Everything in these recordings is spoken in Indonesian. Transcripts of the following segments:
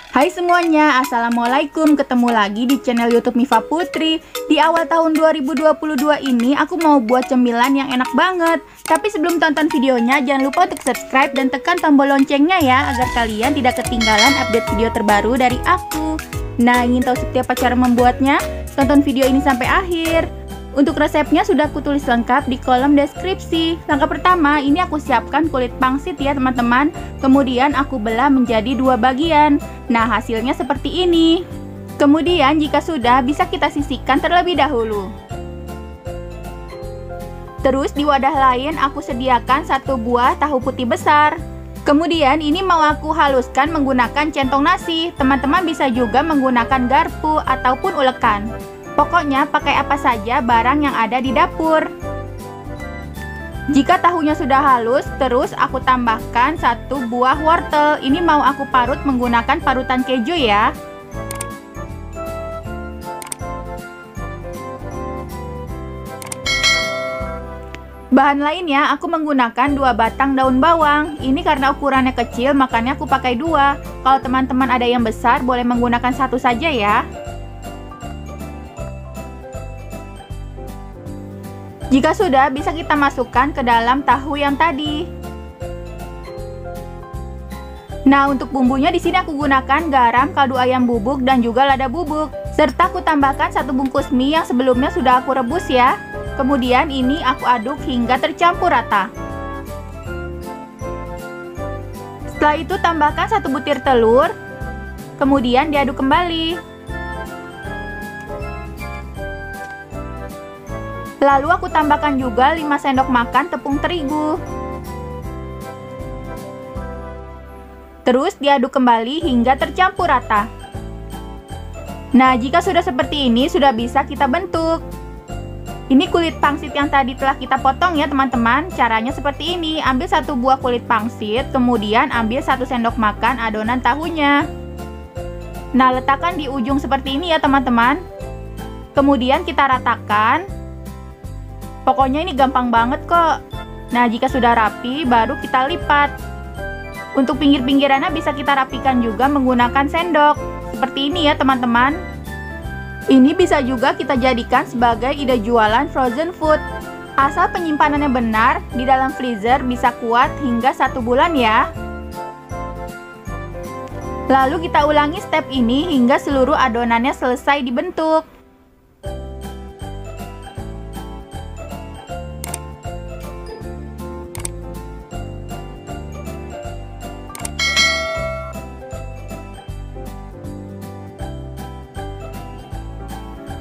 Hai semuanya, Assalamualaikum. Ketemu lagi di channel YouTube Mifa Putri. Di awal tahun 2022 ini aku mau buat cemilan yang enak banget. Tapi sebelum tonton videonya, jangan lupa untuk subscribe dan tekan tombol loncengnya ya, agar kalian tidak ketinggalan update video terbaru dari aku. Nah, ingin tahu seperti apa cara membuatnya? Tonton video ini sampai akhir. Untuk resepnya sudah aku tulis lengkap di kolom deskripsi. Langkah pertama, ini aku siapkan kulit pangsit ya teman-teman. Kemudian aku belah menjadi 2 bagian. Nah, hasilnya seperti ini. Kemudian jika sudah, bisa kita sisihkan terlebih dahulu. Terus di wadah lain aku sediakan 1 buah tahu putih besar. Kemudian ini mau aku haluskan menggunakan centong nasi. Teman-teman bisa juga menggunakan garpu ataupun ulekan. Pokoknya pakai apa saja barang yang ada di dapur. Jika tahunya sudah halus, terus aku tambahkan 1 buah wortel. Ini mau aku parut menggunakan parutan keju ya. Bahan lainnya aku menggunakan 2 batang daun bawang. Ini karena ukurannya kecil makanya aku pakai 2. Kalau teman-teman ada yang besar boleh menggunakan 1 saja ya. Jika sudah, bisa kita masukkan ke dalam tahu yang tadi. Nah, untuk bumbunya di sini aku gunakan garam, kaldu ayam bubuk, dan juga lada bubuk. Serta aku tambahkan 1 bungkus mie yang sebelumnya sudah aku rebus ya. Kemudian ini aku aduk hingga tercampur rata. Setelah itu tambahkan 1 butir telur. Kemudian diaduk kembali. Lalu aku tambahkan juga 5 sendok makan tepung terigu. Terus diaduk kembali hingga tercampur rata. Nah, jika sudah seperti ini, sudah bisa kita bentuk. Ini kulit pangsit yang tadi telah kita potong ya teman-teman. Caranya seperti ini, ambil 1 buah kulit pangsit, kemudian ambil 1 sendok makan adonan tahunya. Nah, letakkan di ujung seperti ini ya teman-teman. Kemudian kita ratakan. Pokoknya ini gampang banget kok. Nah, jika sudah rapi, baru kita lipat. Untuk pinggir-pinggirannya bisa kita rapikan juga menggunakan sendok. Seperti ini ya teman-teman. Ini bisa juga kita jadikan sebagai ide jualan frozen food. Asal penyimpanannya benar, di dalam freezer bisa kuat hingga 1 bulan ya. Lalu kita ulangi step ini hingga seluruh adonannya selesai dibentuk.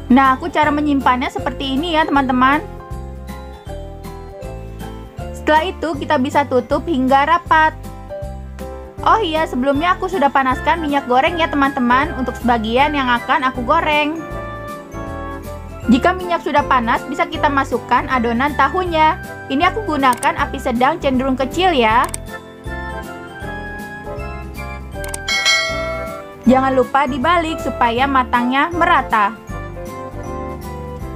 Nah, aku cara menyimpannya seperti ini ya teman-teman. Setelah itu kita bisa tutup hingga rapat. Oh iya, sebelumnya aku sudah panaskan minyak goreng ya teman-teman untuk sebagian yang akan aku goreng. Jika minyak sudah panas, bisa kita masukkan adonan tahunya. Ini aku gunakan api sedang cenderung kecil ya. Jangan lupa dibalik supaya matangnya merata.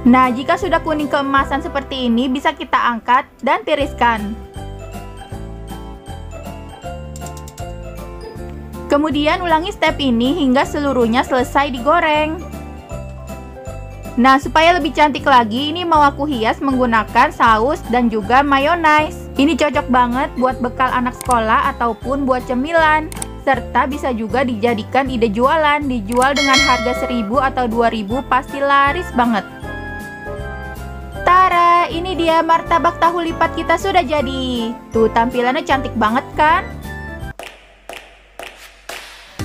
Nah, jika sudah kuning keemasan seperti ini, bisa kita angkat dan tiriskan. Kemudian ulangi step ini hingga seluruhnya selesai digoreng. Nah, supaya lebih cantik lagi, ini mau aku hias menggunakan saus dan juga mayonaise. Ini cocok banget buat bekal anak sekolah ataupun buat cemilan. Serta bisa juga dijadikan ide jualan, dijual dengan harga 1.000 atau 2.000 pasti laris banget. Tara, ini dia martabak tahu lipat kita sudah jadi. Tuh, tampilannya cantik banget kan?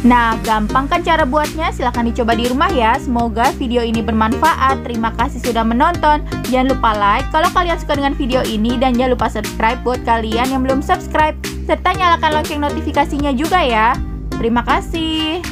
Nah, gampang kan cara buatnya? Silahkan dicoba di rumah ya. Semoga video ini bermanfaat. Terima kasih sudah menonton. Jangan lupa like kalau kalian suka dengan video ini. Dan jangan lupa subscribe buat kalian yang belum subscribe. Serta nyalakan lonceng notifikasinya juga ya. Terima kasih.